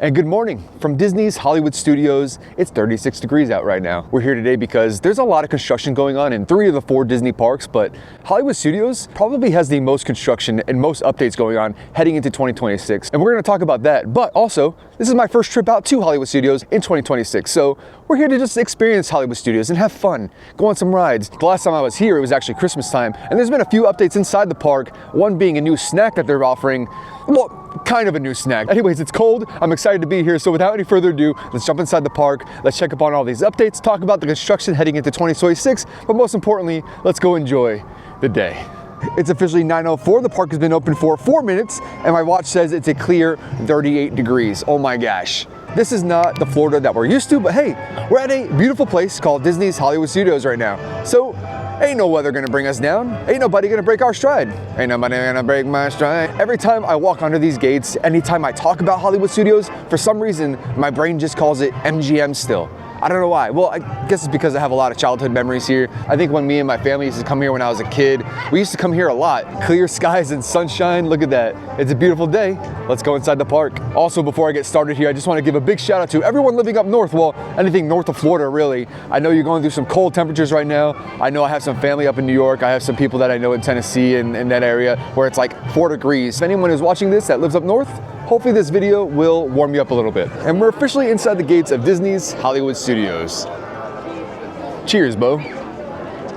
And good morning from Disney's Hollywood Studios. It's 36 degrees out right now. We're here today because there's a lot of construction going on in 3 of the 4 Disney parks, but Hollywood Studios probably has the most construction and most updates going on heading into 2026. And we're gonna talk about that, but also, this is my first trip out to Hollywood Studios in 2026. So we're here to just experience Hollywood Studios and have fun, go on some rides. The last time I was here, it was actually Christmas time, and there's been a few updates inside the park, one being a new snack that they're offering. Well, kind of a new snack. Anyways, it's cold. I'm excited to be here. So without any further ado, let's jump inside the park. Let's check up on all these updates, talk about the construction heading into 2026, but most importantly, let's go enjoy the day. It's officially 9:04. The park has been open for 4 minutes, and my watch says it's a clear 38 degrees. Oh my gosh. This is not the Florida that we're used to, but hey, we're at a beautiful place called Disney's Hollywood Studios right now. So ain't no weather gonna bring us down. Ain't nobody gonna break our stride. Ain't nobody gonna break my stride. Every time I walk under these gates, anytime I talk about Hollywood Studios, for some reason, my brain just calls it MGM still. I don't know why. Well, I guess it's because I have a lot of childhood memories here. I think when me and my family used to come here when I was a kid, we used to come here a lot. Clear skies and sunshine, look at that. It's a beautiful day. Let's go inside the park. Also, before I get started here, I just want to give a big shout out to everyone living up north. Well, anything north of Florida, really. I know you're going through some cold temperatures right now. I know I have some family up in New York. I have some people that I know in Tennessee and in that area where it's like 4 degrees. If anyone is watching this that lives up north, hopefully this video will warm you up a little bit. And we're officially inside the gates of Disney's Hollywood Studios. Cheers, Bo.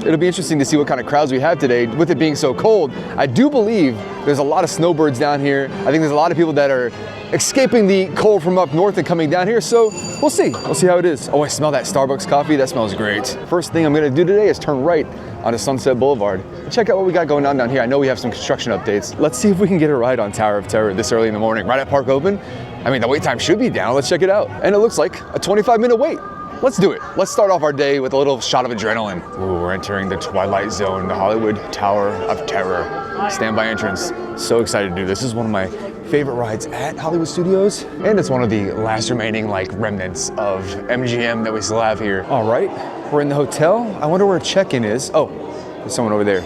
It'll be interesting to see what kind of crowds we have today. With it being so cold, I do believe there's a lot of snowbirds down here. I think there's a lot of people that are escaping the cold from up north and coming down here, so we'll see. We'll see how it is. Oh, I smell that Starbucks coffee. That smells great. First thing I'm gonna do today is turn right onto Sunset Boulevard. Check out what we got going on down here. I know we have some construction updates. Let's see if we can get a ride on Tower of Terror this early in the morning, right at park open. I mean, the wait time should be down. Let's check it out. And it looks like a 25-minute wait. Let's do it. Let's start off our day with a little shot of adrenaline. Ooh, we're entering the Twilight Zone, the Hollywood Tower of Terror. Standby entrance. So excited to do this. This is one of my favorite rides at Hollywood Studios, and it's one of the last remaining remnants of MGM that we still have here. All right, we're in the hotel. I wonder where check-in is. Oh, there's someone over there.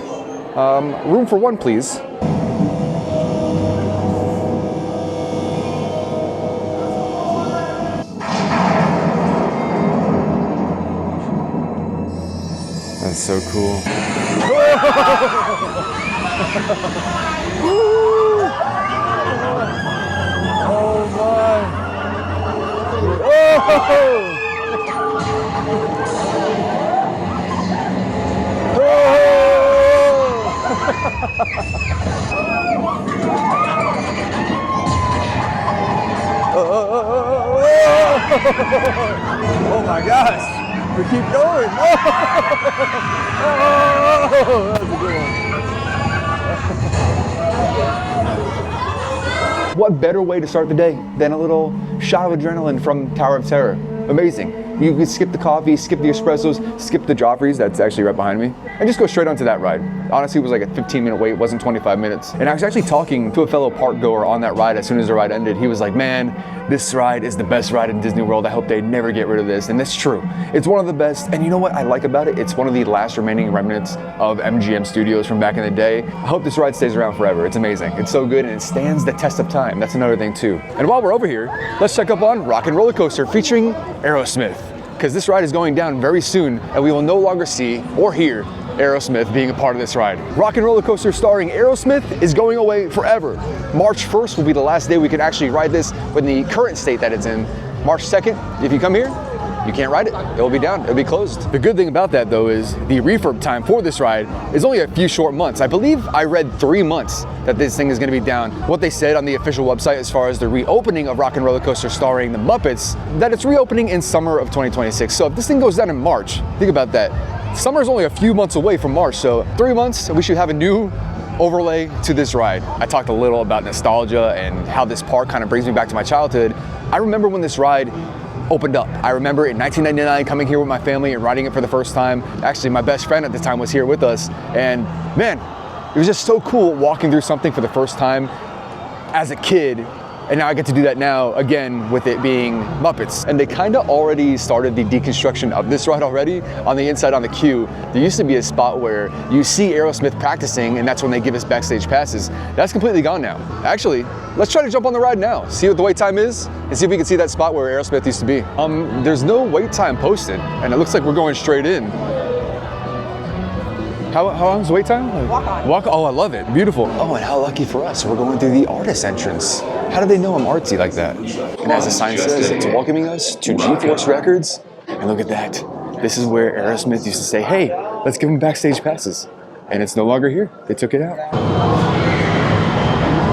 Room for 1, please. That's so cool. Oh my! Oh my gosh! We keep going. Oh, that's a good one. What better way to start the day than a little shot of adrenaline from Tower of Terror? Amazing. You can skip the coffee, skip the espressos, skip the Joffreys, that's actually right behind me, and just go straight onto that ride. Honestly, it was like a 15-minute wait, it wasn't 25 minutes. And I was actually talking to a fellow park goer on that ride as soon as the ride ended. He was like, man, this ride is the best ride in Disney World. I hope they never get rid of this. And that's true. It's one of the best. And you know what I like about it? It's one of the last remaining remnants of MGM Studios from back in the day. I hope this ride stays around forever. It's amazing. It's so good and it stands the test of time. That's another thing too. And while we're over here, let's check up on Rock and Roller Coaster featuring Aerosmith, because this ride is going down very soon and we will no longer see or hear Aerosmith being a part of this ride. Rock and Roller Coaster Starring Aerosmith is going away forever. March 1st will be the last day we can actually ride this in the current state that it's in. March 2nd, if you come here, you can't ride it. It will be down, it'll be closed. The good thing about that though is the refurb time for this ride is only a few short months. I believe I read 3 months that this thing is gonna be down. What they said on the official website as far as the reopening of Rock and Roller Coaster Starring the Muppets, that it's reopening in summer of 2026. So if this thing goes down in March, think about that. Summer is only a few months away from March, so 3 months, we should have a new overlay to this ride. I talked a little about nostalgia and how this park kind of brings me back to my childhood. I remember when this ride opened up. I remember in 1999 coming here with my family and riding it for the first time. Actually, my best friend at the time was here with us, and man, it was just so cool walking through something for the first time as a kid And now I get to do that now, again, with it being Muppets. And they kind of already started the deconstruction of this ride already. On the inside, on the queue, there used to be a spot where you see Aerosmith practicing, and that's when they give us backstage passes. That's completely gone now. Actually, let's try to jump on the ride now, see what the wait time is, and see if we can see that spot where Aerosmith used to be. There's no wait time posted, and it looks like we're going straight in. How long's the wait time? Walk on. Walk. Oh, I love it. Beautiful. Oh, and how lucky for us. We're going through the artist entrance. How do they know I'm artsy like that? And as the sign says, it's welcoming us to G-Force Records. And look at that. This is where Aerosmith used to say, hey, let's give them backstage passes. And it's no longer here. They took it out.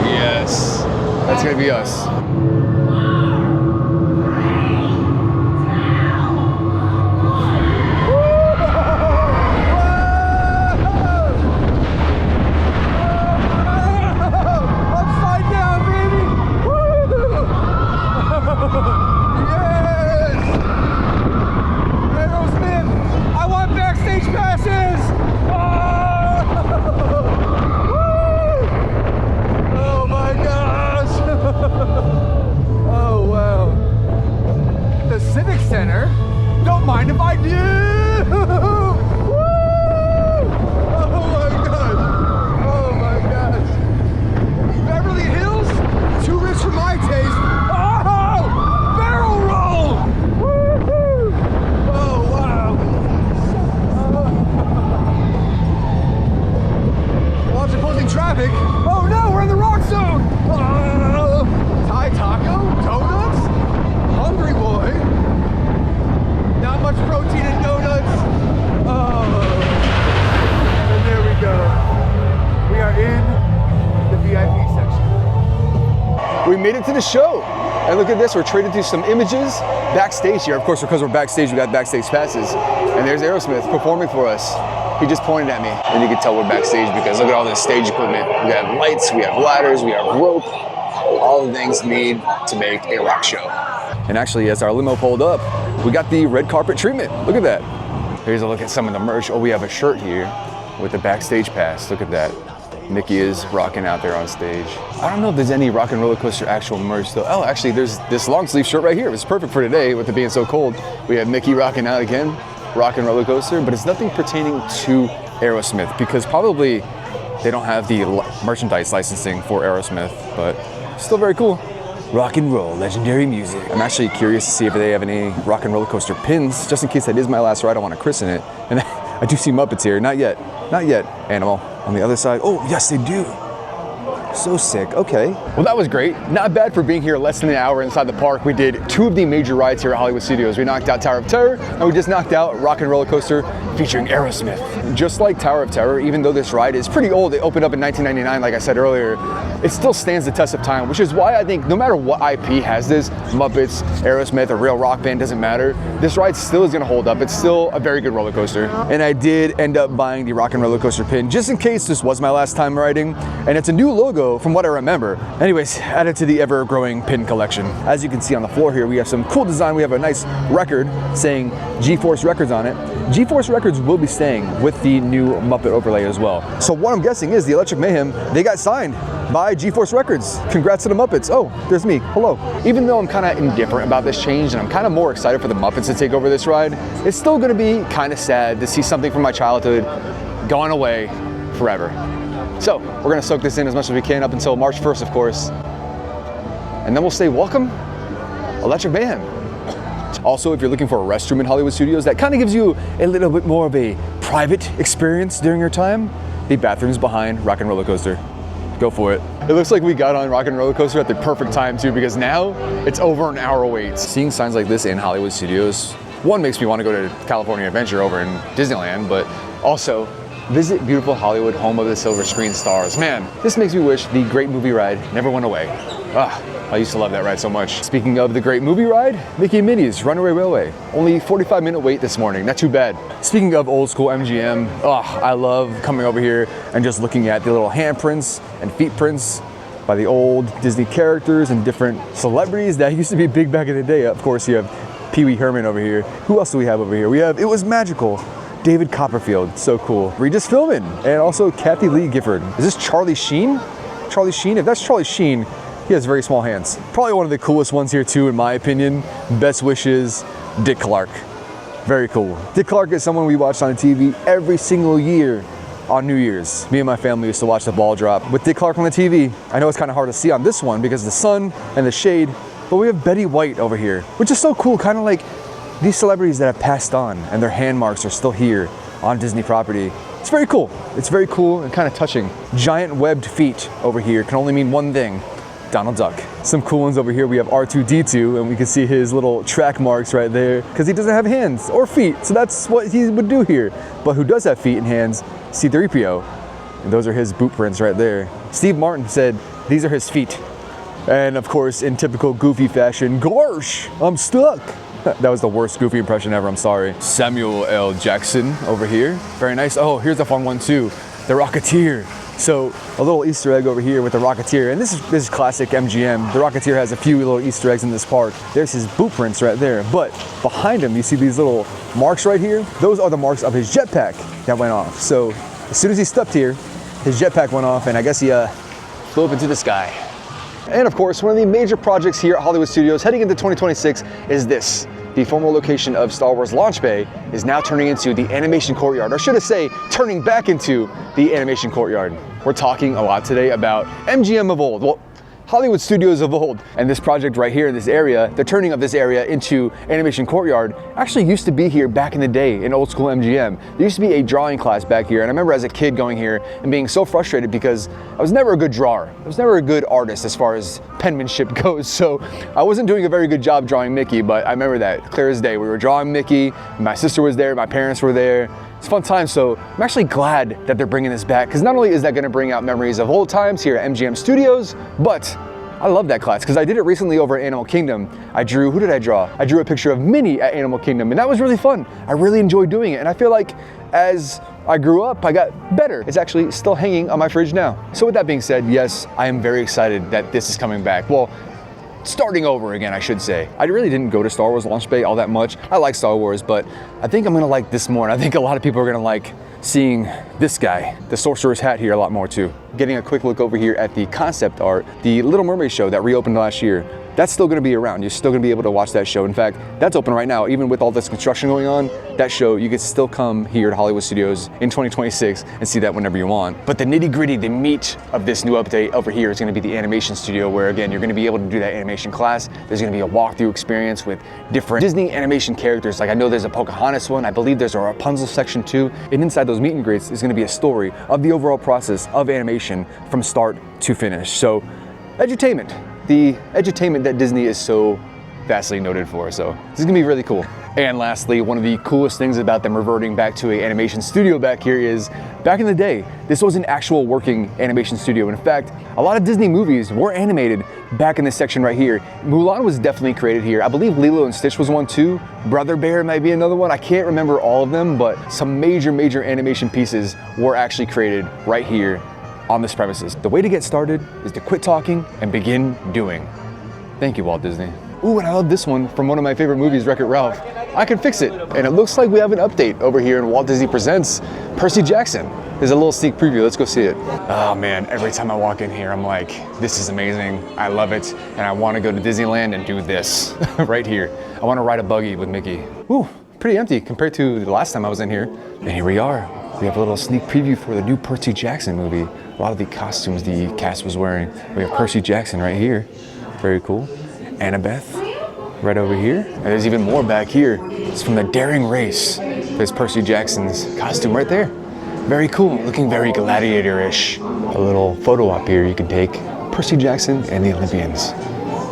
Yes. That's going to be us. We made it to the show. And look at this, we're trading through some images backstage here. Of course, because we're backstage, we got backstage passes. And there's Aerosmith performing for us. He just pointed at me. And you can tell we're backstage because look at all this stage equipment. We have lights, we have ladders, we have rope. All the things need to make a rock show. And actually, as our limo pulled up, we got the red carpet treatment. Look at that. Here's a look at some of the merch. Oh, we have a shirt here with the backstage pass. Look at that. Mickey is rocking out there on stage. I don't know if there's any Rock and Roller Coaster actual merch though. Oh, actually there's this long sleeve shirt right here. It's perfect for today with it being so cold. We have Mickey rocking out again, Rock and Roller Coaster, but it's nothing pertaining to Aerosmith because probably they don't have the merchandise licensing for Aerosmith, but still very cool. Rock and roll, legendary music. I'm actually curious to see if they have any Rock and Roller Coaster pins, just in case that is my last ride, I want to christen it. And I do see Muppets here, not yet, Animal. On the other side, oh, yes, they do. So sick, okay. Well, that was great. Not bad for being here less than an hour inside the park. We did 2 of the major rides here at Hollywood Studios. We knocked out Tower of Terror, and we just knocked out Rock and Roller Coaster featuring Aerosmith. Just like Tower of Terror, even though this ride is pretty old, it opened up in 1999, like I said earlier, it still stands the test of time, which is why I think no matter what IP has this, Muppets, Aerosmith, a real rock band, doesn't matter, this ride still is gonna hold up. It's still a very good roller coaster. And I did end up buying the Rock and Roller Coaster pin, just in case this was my last time riding, and it's a new logo from what I remember. Anyways, added to the ever-growing pin collection. As you can see on the floor here, we have some cool design. We have a nice record saying G-Force Records on it. G-Force Records will be staying with the new Muppet overlay as well. So what I'm guessing is the Electric Mayhem, they got signed by G-Force Records. Congrats to the Muppets. Oh, there's me, hello. Even though I'm kind of indifferent about this change and I'm kind of more excited for the Muppets to take over this ride, it's still gonna be kind of sad to see something from my childhood going away forever. So we're gonna soak this in as much as we can up until March 1st, of course. And then we'll say, welcome, Electric Mayhem. Also, if you're looking for a restroom in Hollywood Studios that kind of gives you a little bit more of a private experience during your time, the bathroom's behind Rock and Roller Coaster. Go for it. It looks like we got on Rock and Roller Coaster at the perfect time too, because now it's over an hour wait. Seeing signs like this in Hollywood Studios, one, makes me want to go to California Adventure over in Disneyland, but also visit beautiful Hollywood, home of the silver screen stars. Man, this makes me wish the Great Movie Ride never went away. I used to love that ride so much. Speaking of the Great Movie Ride, Mickey and Minnie's Runaway Railway. Only 45-minute wait this morning, not too bad. Speaking of old school MGM, I love coming over here and just looking at the little handprints and feet prints by the old Disney characters and different celebrities that used to be big back in the day. Of course, you have Pee Wee Herman over here. Who else do we have over here? We have It Was Magical, David Copperfield, so cool. Regis Philbin, and also Kathy Lee Gifford. Is this Charlie Sheen? Charlie Sheen? If that's Charlie Sheen, He has very small hands. Probably one of the coolest ones here too, in my opinion. Best wishes, Dick Clark. Very cool. Dick Clark is someone we watched on TV every single year on New Year's. Me and my family used to watch the ball drop with Dick Clark on the TV. I know it's kind of hard to see on this one because of the sun and the shade, but we have Betty White over here, which is so cool, kind of like these celebrities that have passed on and their hand marks are still here on Disney property. It's very cool. It's very cool and kind of touching. Giant webbed feet over here can only mean one thing: Donald Duck. Some cool ones over here. We have R2-D2, and we can see his little track marks right there because he doesn't have hands or feet, so that's what he would do here. But who does have feet and hands? C-3PO. And those are his boot prints right there. Steve Martin said these are his feet. And of course, in typical Goofy fashion, "Gosh, I'm stuck." That was the worst Goofy impression ever, I'm sorry. Samuel L. Jackson over here. Very nice. Oh, here's a fun one too. The Rocketeer. So a little Easter egg over here with the Rocketeer. And this is classic MGM. The Rocketeer has a few little Easter eggs in this park. There's his boot prints right there. But behind him, you see these little marks right here? Those are the marks of his jetpack that went off. So as soon as he stepped here, his jetpack went off, and I guess he flew up into the sky. And of course, one of the major projects here at Hollywood Studios heading into 2026 is this. The former location of Star Wars Launch Bay is now turning into the Animation Courtyard, or should I say, turning back into the Animation Courtyard. We're talking a lot today about MGM of old. Well, Hollywood Studios of old. And this project right here in this area, the turning of this area into Animation Courtyard, actually used to be here back in the day in old school MGM. There used to be a drawing class back here, and I remember as a kid going here and being so frustrated because I was never a good drawer. I was never a good artist as far as penmanship goes, so I wasn't doing a very good job drawing Mickey, but I remember that clear as day. We were drawing Mickey, my sister was there, my parents were there. It's a fun time, so I'm actually glad that they're bringing this back, because not only is that going to bring out memories of old times here at MGM Studios, but I love that class because I did it recently over at Animal Kingdom. Who did I draw? I drew a picture of Minnie at Animal Kingdom, and that was really fun. I really enjoyed doing it, and I feel like as I grew up, I got better. It's actually still hanging on my fridge now. So with that being said, yes, I am very excited that this is coming back. Well, starting over again, I should say. I really didn't go to Star Wars Launch Bay all that much. I like Star Wars, but I think I'm gonna like this more. And I think a lot of people are gonna like seeing this guy, the Sorcerer's Hat, here a lot more too. Getting a quick look over here at the concept art, the Little Mermaid show that reopened last year. That's still gonna be around. You're still gonna be able to watch that show. In fact, that's open right now. Even with all this construction going on, that show, you can still come here to Hollywood Studios in 2026 and see that whenever you want. But the nitty gritty, the meat of this new update over here is gonna be the animation studio, where again, you're gonna be able to do that animation class. There's gonna be a walkthrough experience with different Disney animation characters. Like I know there's a Pocahontas one, I believe there's a Rapunzel section too. And inside those meet and greets is gonna be a story of the overall process of animation from start to finish. So, edutainment. The edutainment that Disney is so vastly noted for. So this is gonna be really cool. And lastly, one of the coolest things about them reverting back to an animation studio back here is, back in the day, this was an actual working animation studio. In fact, a lot of Disney movies were animated back in this section right here. Mulan was definitely created here. I believe Lilo and Stitch was one too. Brother Bear might be another one. I can't remember all of them, but some major animation pieces were actually created right here on this premises. The way to get started is to quit talking and begin doing. Thank you, Walt Disney. Ooh, and I love this one from one of my favorite movies, Wreck-It Ralph. I Can Fix It. And it looks like we have an update over here in Walt Disney Presents Percy Jackson. There's a little sneak preview. Let's go see it. Oh man, every time I walk in here, I'm like, this is amazing. I love it. And I want to go to Disneyland and do this right here. I want to ride a buggy with Mickey. Ooh, pretty empty compared to the last time I was in here. And here we are. We have a little sneak preview for the new Percy Jackson movie. A lot of the costumes the cast was wearing. We have Percy Jackson right here. Very cool. Annabeth right over here. And there's even more back here. It's from the Daring Race. There's Percy Jackson's costume right there. Very cool, looking very gladiator-ish. A little photo op here you can take. Percy Jackson and the Olympians.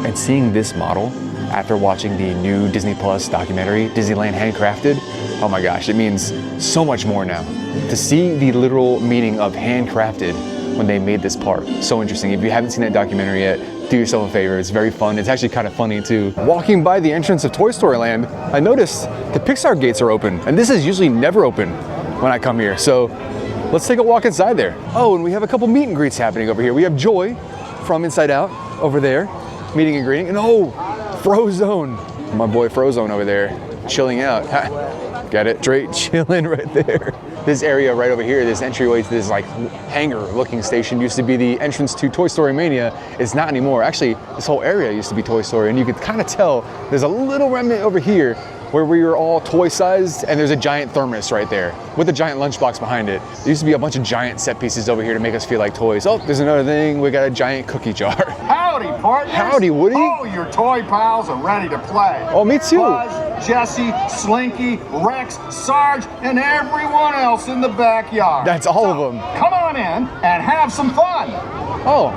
And seeing this model after watching the new Disney Plus documentary, Disneyland Handcrafted, oh my gosh, it means so much more now. To see the literal meaning of handcrafted when they made this park, so interesting. If you haven't seen that documentary yet, do yourself a favor, it's very fun. It's actually kind of funny too. Walking by the entrance of Toy Story Land, I noticed the Pixar gates are open, and this is usually never open when I come here. So let's take a walk inside there. Oh, and we have a couple meet and greets happening over here. We have Joy from Inside Out over there, meeting and greeting, and oh, Frozone. My boy Frozone over there, chilling out. Got it, straight chilling right there. This area right over here, this entryway to this like hangar looking station used to be the entrance to Toy Story Mania. It's not anymore. Actually, this whole area used to be Toy Story, and you could kind of tell there's a little remnant over here where we were all toy sized, and there's a giant thermos right there with a giant lunchbox behind it. There used to be a bunch of giant set pieces over here to make us feel like toys. Oh, there's another thing. We got a giant cookie jar. Howdy, partners. Howdy, Woody. Oh, your toy pals are ready to play. Oh, me too. Buzz, Jesse, Slinky, Rex, Sarge, and everyone else in the backyard. That's all of them. Come on in and have some fun. Oh,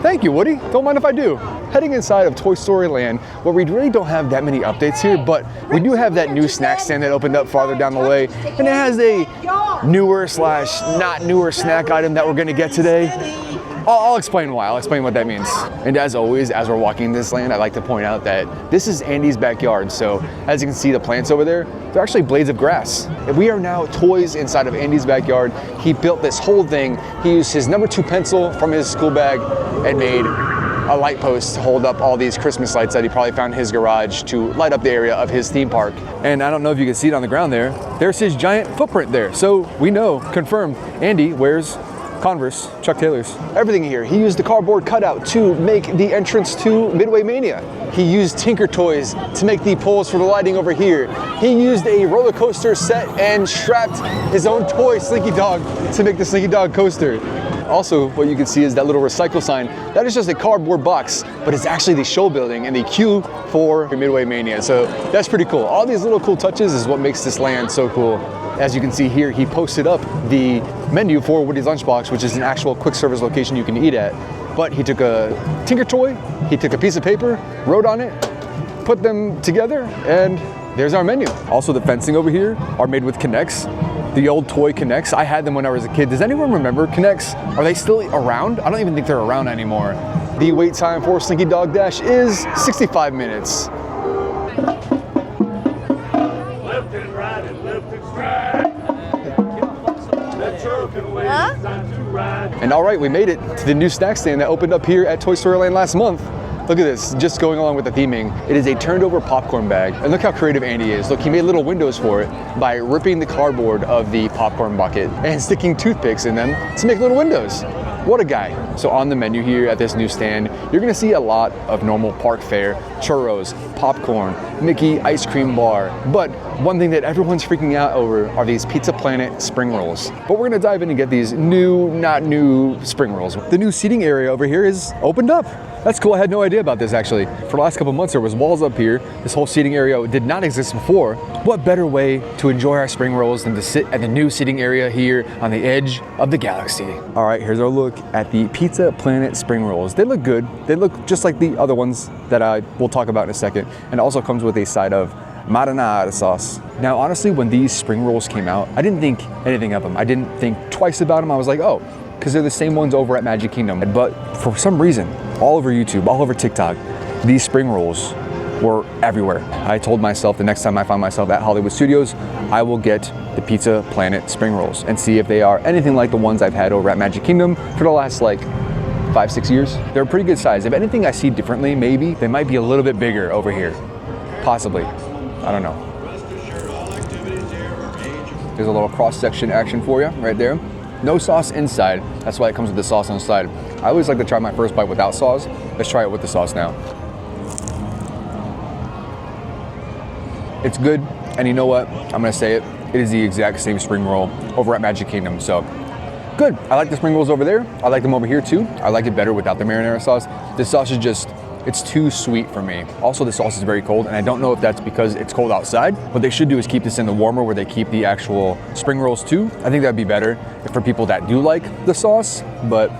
thank you, Woody. Don't mind if I do. Heading inside of Toy Story Land, where we really don't have that many updates here, but we do have that new snack stand that opened up farther down the way, and it has a newer slash not newer snack item that we're gonna get today. I'll explain why. I'll explain what that means. And as always, as we're walking this land, I like to point out that this is Andy's backyard. So as you can see, the plants over there, they're actually blades of grass. And we are now toys inside of Andy's backyard. He built this whole thing. He used his number 2 pencil from his school bag and made a light post to hold up all these Christmas lights that he probably found in his garage to light up the area of his theme park. And I don't know if you can see it on the ground there. There's his giant footprint there. So we know, confirmed, Andy wears Converse, Chuck Taylors. Everything here. He used the cardboard cutout to make the entrance to Midway Mania. He used Tinker Toys to make the poles for the lighting over here. He used a roller coaster set and strapped his own toy Slinky Dog to make the Slinky Dog coaster. Also, what you can see is that little recycle sign. That is just a cardboard box, but it's actually the show building and the queue for Midway Mania. So that's pretty cool. All these little cool touches is what makes this land so cool. As you can see here, he posted up the menu for Woody's Lunchbox, which is an actual quick service location you can eat at. But he took a Tinker Toy, he took a piece of paper, wrote on it, put them together, and there's our menu. Also, the fencing over here are made with Connects. The old toy Connects. I had them when I was a kid. Does anyone remember Connects? Are they still around? I don't even think they're around anymore. The wait time for Slinky Dog Dash is 65 minutes. Left and right and left and straight. And all right, we made it to the new snack stand that opened up here at Toy Story Land last month. Look at this, just going along with the theming. It is a turned over popcorn bag. And look how creative Andy is. Look, he made little windows for it by ripping the cardboard of the popcorn bucket and sticking toothpicks in them to make little windows. What a guy. So on the menu here at this new stand, you're gonna see a lot of normal park fare, churros, popcorn, Mickey ice cream bar. But one thing that everyone's freaking out over are these Pizza Planet spring rolls. But we're gonna dive in and get these new, not new spring rolls. The new seating area over here is opened up. That's cool, I had no idea about this actually. For the last couple months there was walls up here. This whole seating area did not exist before. What better way to enjoy our spring rolls than to sit at the new seating area here on the edge of the galaxy. All right, here's our look at the Pizza Planet spring rolls. They look good. They look just like the other ones that I will talk about in a second. And it also comes with a side of marinara sauce. Now honestly, when these spring rolls came out, I didn't think anything of them. I didn't think twice about them. I was like, oh, because they're the same ones over at Magic Kingdom. But for some reason, all over YouTube, all over TikTok, these spring rolls were everywhere. I told myself the next time I find myself at Hollywood Studios, I will get the Pizza Planet spring rolls and see if they are anything like the ones I've had over at Magic Kingdom for the last like 5-6 years. They're a pretty good size. If anything I see differently, maybe they might be a little bit bigger over here. Possibly, I don't know. There's a little cross-section action for you right there. No sauce inside, that's why it comes with the sauce on the side. I always like to try my first bite without sauce. Let's try it with the sauce now. It's good, and you know what? I'm gonna say it. It is the exact same spring roll over at Magic Kingdom, so good. I like the spring rolls over there. I like them over here too. I like it better without the marinara sauce. This sauce is just, it's too sweet for me. Also, the sauce is very cold, and I don't know if that's because it's cold outside. What they should do is keep this in the warmer where they keep the actual spring rolls too. I think that'd be better for people that do like the sauce, but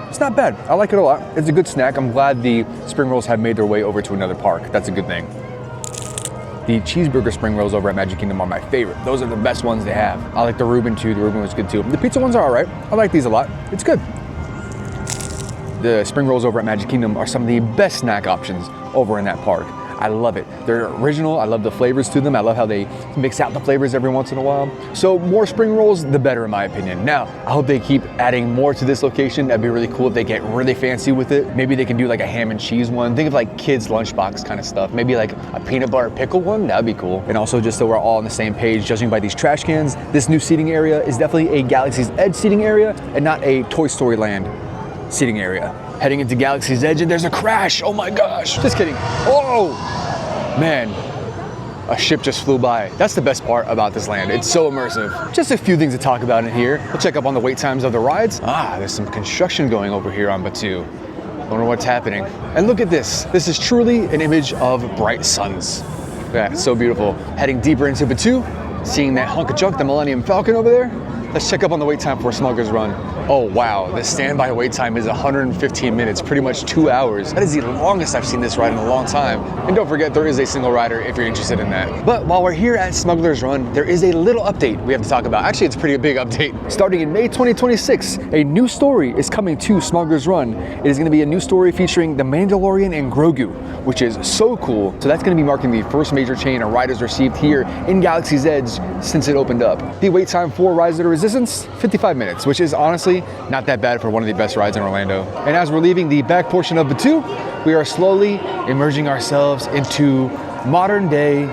it's not bad. I like it a lot. It's a good snack. I'm glad the spring rolls have made their way over to another park. That's a good thing. The cheeseburger spring rolls over at Magic Kingdom are my favorite. Those are the best ones they have. I like the Reuben too. The Reuben was good too. The pizza ones are all right. I like these a lot. It's good. The spring rolls over at Magic Kingdom are some of the best snack options over in that park. I love it. They're original. I love the flavors to them. I love how they mix out the flavors every once in a while. So more spring rolls, the better in my opinion. Now, I hope they keep adding more to this location. That'd be really cool if they get really fancy with it. Maybe they can do like a ham and cheese one. Think of like kids lunchbox kind of stuff. Maybe like a peanut butter pickle one. That'd be cool. And also just so we're all on the same page, judging by these trash cans, this new seating area is definitely a Galaxy's Edge seating area and not a Toy Story Land seating area. Heading into Galaxy's Edge and there's a crash. Oh my gosh. Just kidding. Oh, man. A ship just flew by. That's the best part about this land. It's so immersive. Just a few things to talk about in here. We'll check up on the wait times of the rides. There's some construction going over here on Batuu. Wonder what's happening. And look at this. This is truly an image of bright suns. Yeah, it's so beautiful. Heading deeper into Batuu, seeing that hunk of junk, the Millennium Falcon over there. Let's check up on the wait time for Smugglers Run. Oh wow, the standby wait time is 115 minutes, pretty much 2 hours. That is the longest I've seen this ride in a long time. And don't forget, there is a single rider if you're interested in that. But while we're here at Smugglers Run, there is a little update we have to talk about. Actually, it's a pretty big update. Starting in May 2026, a new story is coming to Smugglers Run. It is gonna be a new story featuring the Mandalorian and Grogu, which is so cool. So that's gonna be marking the first major chain a ride has received here in Galaxy's Edge since it opened up. The wait time for Rise of the Resistance, 55 minutes, which is honestly not that bad for one of the best rides in Orlando. And as we're leaving the back portion of Batuu, we are slowly immersing ourselves into modern day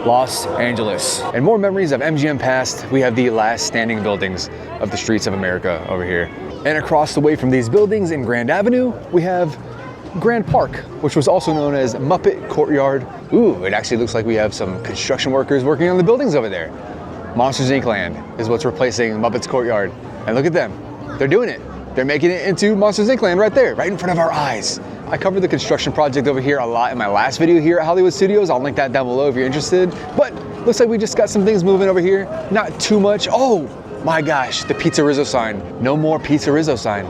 Los Angeles. And more memories of MGM past, we have the last standing buildings of the streets of America over here. And across the way from these buildings in Grand Avenue, we have Grand Park, which was also known as Muppet Courtyard. Ooh, it actually looks like we have some construction workers working on the buildings over there. Monsters Inc. Land is what's replacing Muppets Courtyard. And look at them. They're doing it. They're making it into Monsters Inc. Land right there, right in front of our eyes. I covered the construction project over here a lot in my last video here at Hollywood Studios. I'll link that down below if you're interested. But looks like we just got some things moving over here. Not too much. Oh my gosh, the Pizza Rizzo sign. No more Pizza Rizzo sign.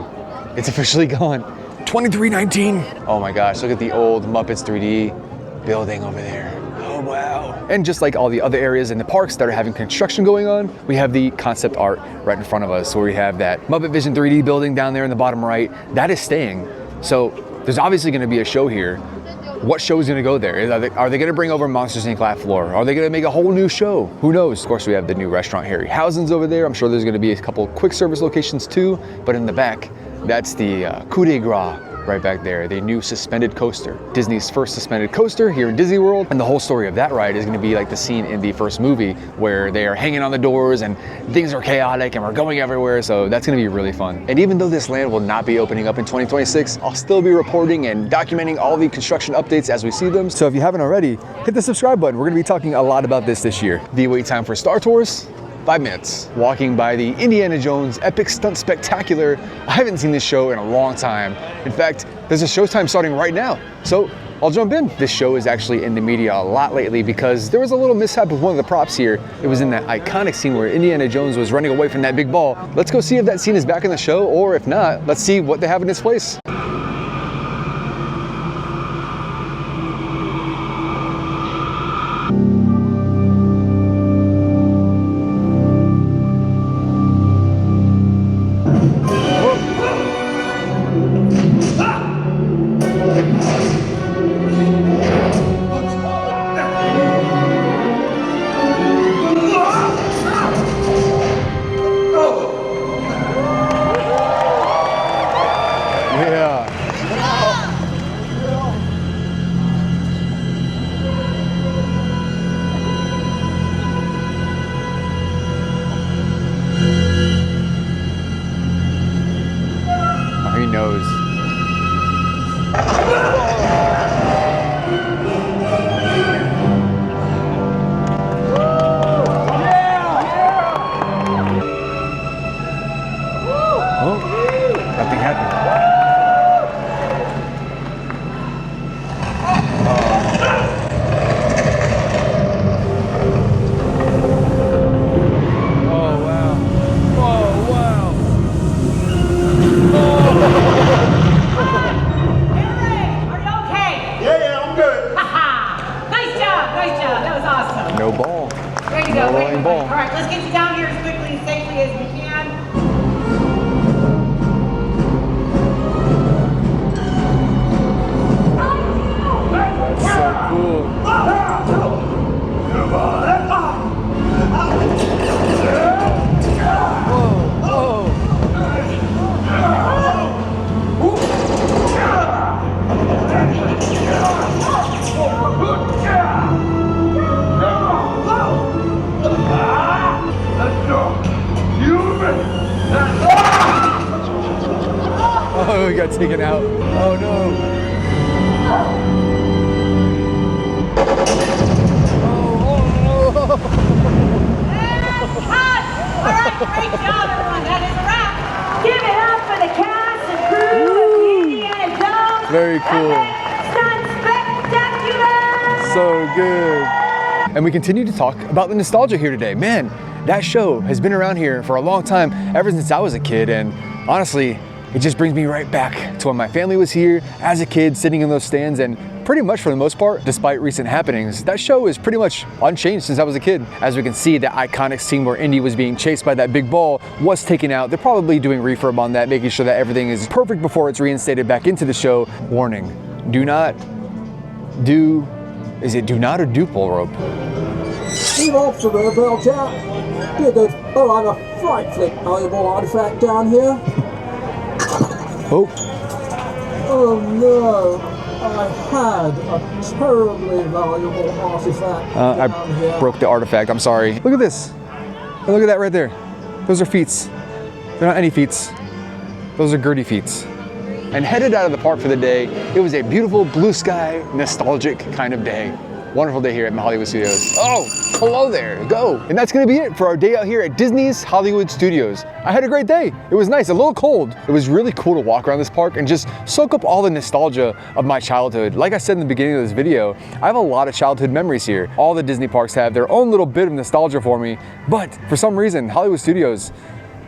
It's officially gone. 2319. Oh my gosh, look at the old Muppets 3D building over there. Oh wow. And just like all the other areas in the parks that are having construction going on, we have the concept art right in front of us. So we have that Muppet Vision 3D building down there in the bottom right. That is staying. So there's obviously gonna be a show here. What show is gonna go there? Are they gonna bring over Monsters Inc. Laugh Floor? Are they gonna make a whole new show? Who knows? Of course, we have the new restaurant Harryhausen's over there. I'm sure there's gonna be a couple quick service locations too, but in the back, that's the coup de grace right back there, the new suspended coaster. Disney's first suspended coaster here in Disney World. And the whole story of that ride is gonna be like the scene in the first movie where they are hanging on the doors and things are chaotic and we're going everywhere. So that's gonna be really fun. And even though this land will not be opening up in 2026, I'll still be reporting and documenting all the construction updates as we see them. So if you haven't already, hit the subscribe button. We're gonna be talking a lot about this year. The wait time for Star Tours, 5 minutes. Walking by the Indiana Jones Epic Stunt Spectacular. I haven't seen this show in a long time. In fact, there's a showtime starting right now. So I'll jump in. This show is actually in the media a lot lately because there was a little mishap with one of the props here. It was in that iconic scene where Indiana Jones was running away from that big ball. Let's go see if that scene is back in the show, or if not, let's see what they have in its place. Knows. Oh, nothing happened. No ball. Way to go. No rolling ball. All right, let's get you down here as quickly and safely as we can. So Oh, he got taken out. Oh no. All right, great job, everyone. That is a wrap. Give it up for the cast and crew of the Indiana Jones. Very cool. Stunt spectacular. So good. And we continue to talk about the nostalgia here today. Man, that show has been around here for a long time, ever since I was a kid, and honestly, it just brings me right back to when my family was here as a kid, sitting in those stands, and pretty much for the most part, despite recent happenings, that show is pretty much unchanged since I was a kid. As we can see, that iconic scene where Indy was being chased by that big ball was taken out. They're probably doing refurb on that, making sure that everything is perfect before it's reinstated back into the show. Warning, do not do, is it do not or duple rope? Leave off the bell, chap. Be good. Oh, I'm a frightfully valuable artifact down here. Oh. Oh no, I had a terribly valuable artifact I down here. broke the artifact, I'm sorry. Look at this. And look at that right there. Those are feets. They're not any feets. Those are Gertie feets. And headed out of the park for the day, it was a beautiful blue sky, nostalgic kind of day. Wonderful day here at Hollywood Studios. Oh, hello there, go. And that's gonna be it for our day out here at Disney's Hollywood Studios. I had a great day. It was nice, a little cold. It was really cool to walk around this park and just soak up all the nostalgia of my childhood. Like I said in the beginning of this video, I have a lot of childhood memories here. All the Disney parks have their own little bit of nostalgia for me, but for some reason, Hollywood Studios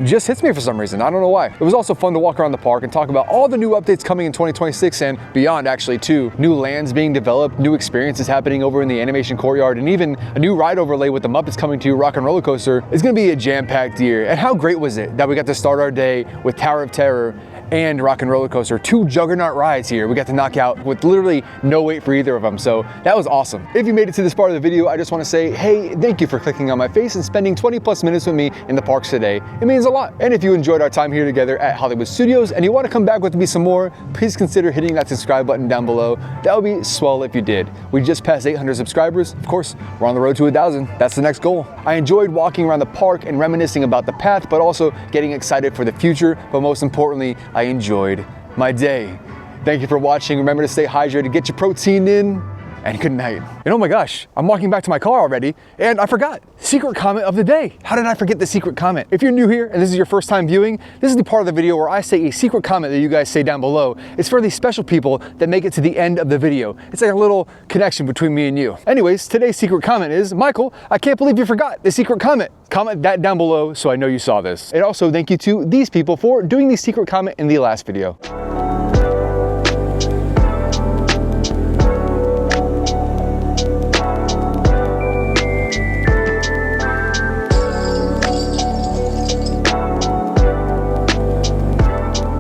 just hits me for some reason. I don't know why. It was also fun to walk around the park and talk about all the new updates coming in 2026 and beyond, actually, too. New lands being developed, new experiences happening over in the Animation Courtyard, and even a new ride overlay with the Muppets coming to Rock and Roller Coaster. It's gonna be a jam-packed year. And how great was it that we got to start our day with Tower of Terror and Rock and Roller Coaster, two juggernaut rides here. We got to knock out with literally no wait for either of them, so that was awesome. If you made it to this part of the video, I just want to say, hey, thank you for clicking on my face and spending 20+ minutes with me in the parks today. It means a lot. And if you enjoyed our time here together at Hollywood Studios and you want to come back with me some more, please consider hitting that subscribe button down below. That would be swell if you did. We just passed 800 subscribers. Of course, we're on the road to 1,000. That's the next goal. I enjoyed walking around the park and reminiscing about the past, but also getting excited for the future. But most importantly, I enjoyed my day. Thank you for watching. Remember to stay hydrated, get your protein in, and good night. And oh my gosh, I'm walking back to my car already, and I forgot. Secret comment of the day. How did I forget the secret comment? If you're new here and this is your first time viewing, this is the part of the video where I say a secret comment that you guys say down below. It's for these special people that make it to the end of the video. It's like a little connection between me and you. Anyways, today's secret comment is, Michael, I can't believe you forgot the secret comment. Comment that down below so I know you saw this. And also thank you to these people for doing the secret comment in the last video.